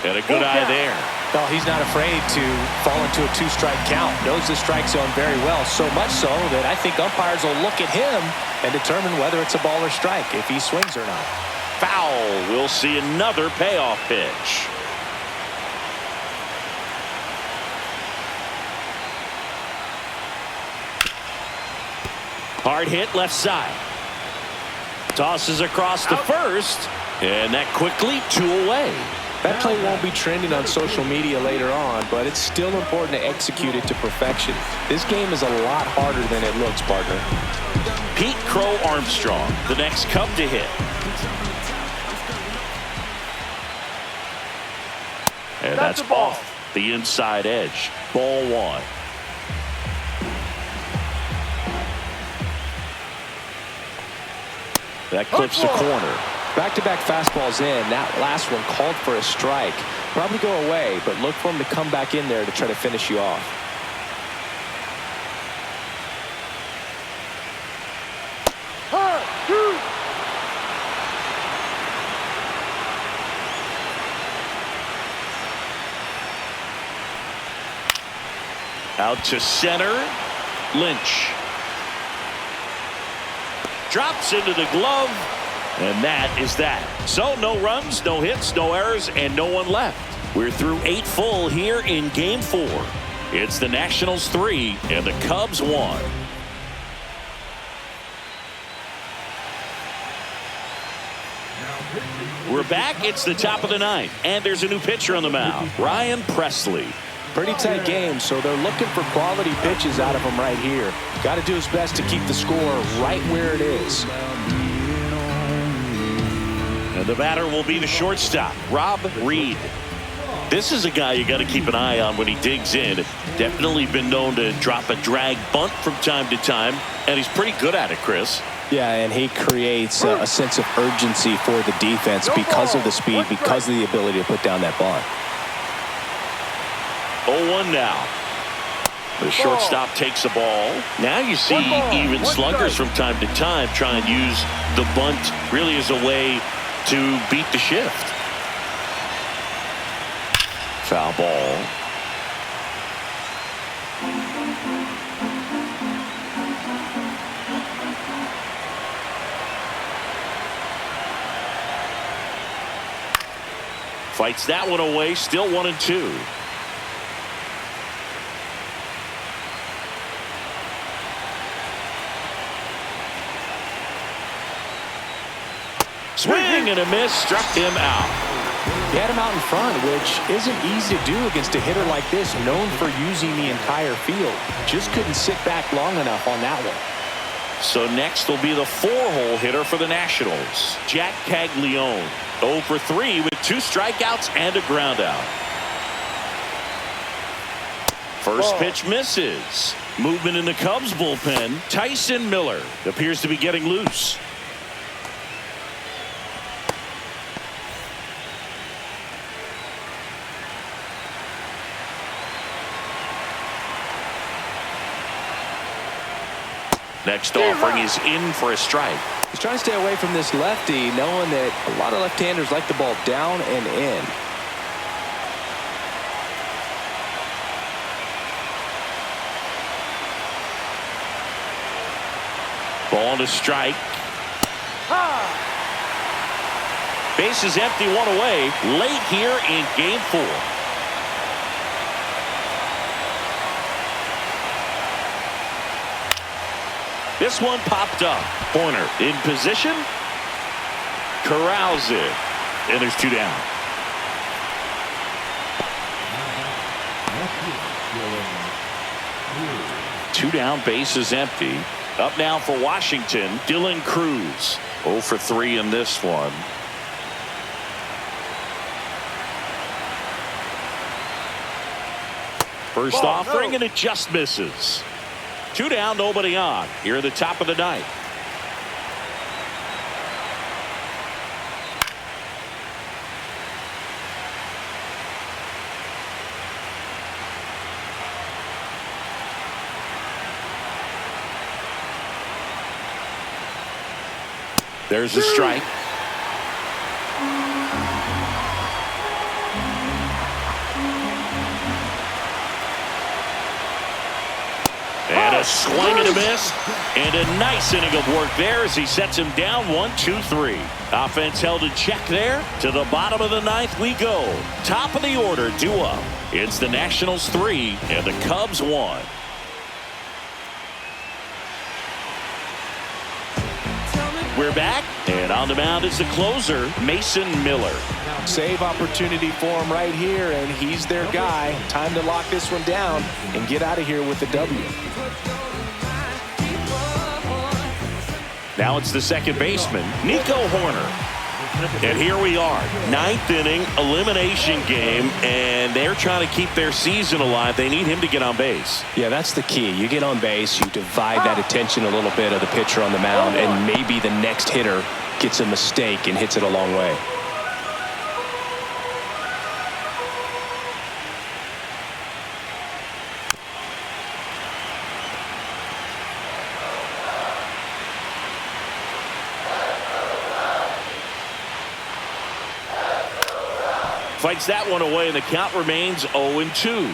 And a good eye there. Well, he's not afraid to fall into a 2-strike count. Knows the strike zone very well, so much so that I think umpires will look at him and determine whether it's a ball or strike, if he swings or not. Foul. We'll see another payoff pitch. Hard hit left side. Tosses across the first, and that quickly 2 away. That play won't be trending on social media later on, but it's still important to execute it to perfection. This game is a lot harder than it looks, partner. Pete Crow Armstrong, the next Cub to hit. And that's off the inside edge. Ball 1. That clips the corner. Back-to-back fastballs in. That last one called for a strike. Probably go away, but look for him to come back in there to try to finish you off. Out to center. Lynch. Drops into the glove. And that is that. So no runs, no hits, no errors, and no one left. We're through 8 full here in Game 4. It's the Nationals 3 and the Cubs 1. We're back. It's the top of the 9th, and there's a new pitcher on the mound, Ryan Presley. Pretty tight game, so they're looking for quality pitches out of him right here. Got to do his best to keep the score right where it is. And the batter will be the shortstop, Rob Reed. This is a guy you got to keep an eye on when he digs in. Definitely been known to drop a drag bunt from time to time, and he's pretty good at it, Chris. Yeah, and he creates a sense of urgency for the defense because of the speed, because of the ability to put down that bunt. 0-1 now. The shortstop takes the ball. Now you see even sluggers from time to time try and use the bunt really as a way to beat the shift. Foul ball. Fights that one away, still 1-2. Swing and a miss, struck him out. He had him out in front, which isn't easy to do against a hitter like this, known for using the entire field. Just couldn't sit back long enough on that one. So next will be the 4-hole hitter for the Nationals, Jack Caglione. 0 for 3 with 2 strikeouts and a ground out. First pitch misses. Movement in the Cubs bullpen. Tyson Miller appears to be getting loose. Next offering is in for a strike. He's trying to stay away from this lefty, knowing that a lot of left-handers like the ball down and in. Ball to strike. Base is empty, one away. Late here in game 4. This one popped up. Horner in position. Corrals it. And there's 2 down. Two down, base is empty. Up now for Washington, Dylan Cruz. 0 for 3 in this one. First offering, and it just misses. 2 down, nobody on. Here at the top of the 9th. There's a strike. And a swing and a miss. And a nice inning of work there as he sets him down 1-2-3. Offense held in check there. To the bottom of the 9th we go. Top of the order, due up. It's the Nationals 3 and the Cubs 1. We're back, and on the mound is the closer, Mason Miller. Save opportunity for him right here, and he's their guy. Time to lock this one down and get out of here with the W. Now it's the second baseman, Nico Horner. And here we are, 9th inning elimination game, and they're trying to keep their season alive. They need him to get on base. Yeah, that's the key. You get on base, you divide that attention a little bit of the pitcher on the mound, and maybe the next hitter gets a mistake and hits it a long way. Fights that one away, and the count remains 0-2.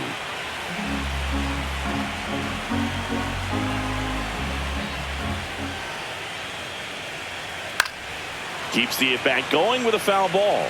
Keeps the at-bat going with a foul ball.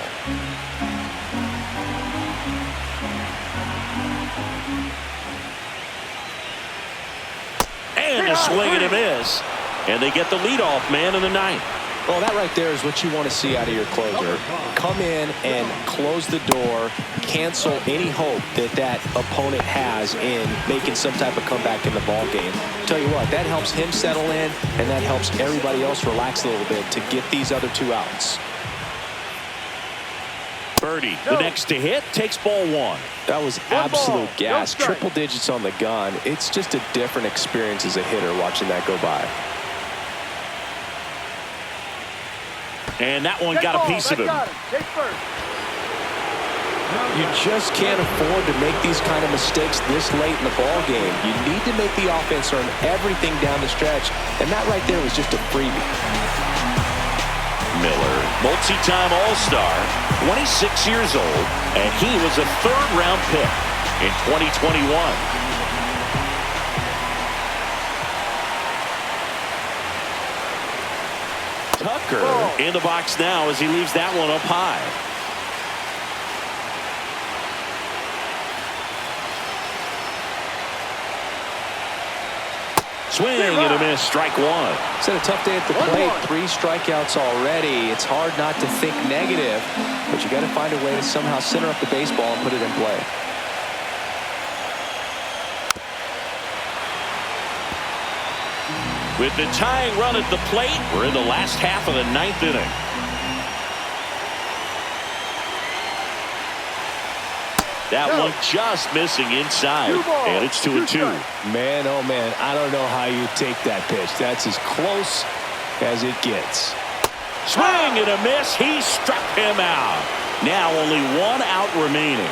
And a swing and a miss. And they get the leadoff man in the 9th. Well, that right there is what you want to see out of your closer. Come in and close the door, cancel any hope that that opponent has in making some type of comeback in the ball game. Tell you what, that helps him settle in, and that helps everybody else relax a little bit to get these other 2 outs. Birdie, the next to hit, takes ball 1. That was absolute gas. Triple digits on the gun. It's just a different experience as a hitter watching that go by. And that one got a piece of him. You just can't afford to make these kind of mistakes this late in the ball game. You need to make the offense earn everything down the stretch, and that right there was just a freebie. Miller, multi-time All-Star, 26 years old, and he was a 3rd-round pick in 2021. Tucker in the box now as he leaves that one up high. Swing and a miss, strike 1. It's had a tough day at the plate. 3 strikeouts already. It's hard not to think negative, but you got to find a way to somehow center up the baseball and put it in play. With the tying run at the plate, we're in the last half of the 9th inning. That one just missing inside. And it's 2-2. Man, oh man, I don't know how you take that pitch. That's as close as it gets. Swing and a miss. He struck him out. Now only one out remaining.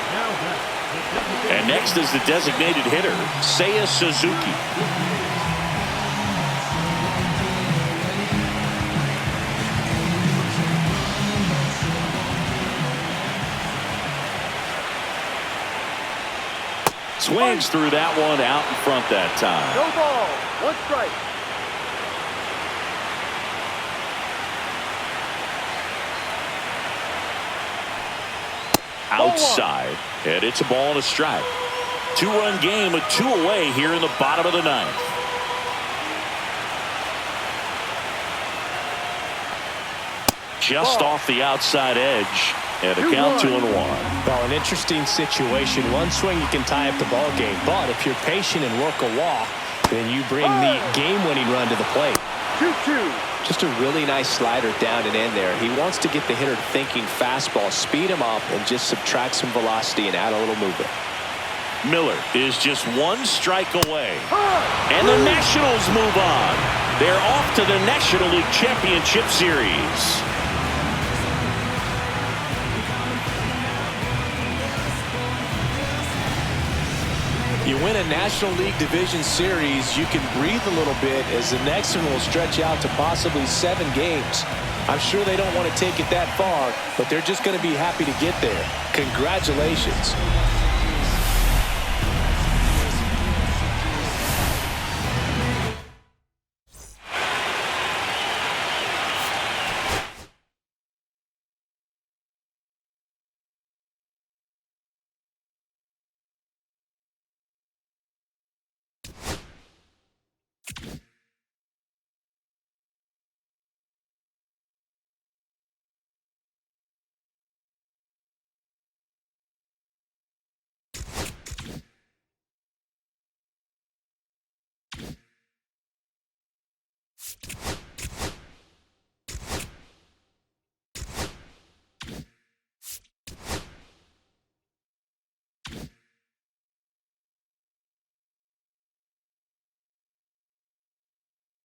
And next is the designated hitter, Seiya Suzuki. Swings through that one out in front that time. No ball. One strike. Outside. And it's a ball and a strike. 2-run game with 2 away here in the bottom of the 9th. Just off the outside edge. And a count 2-1. Well, an interesting situation. One swing you can tie up the ball game, but if you're patient and work a walk, then you bring the game-winning run to the plate. 2-2. Just a really nice slider down and in there. He wants to get the hitter thinking fastball, speed him up, and just subtract some velocity and add a little movement. Miller is just 1 strike away. And the Nationals move on. They're off to the National League Championship Series. You win a National League Division Series, you can breathe a little bit as the next one will stretch out to possibly 7 games. I'm sure they don't want to take it that far, but they're just going to be happy to get there. Congratulations.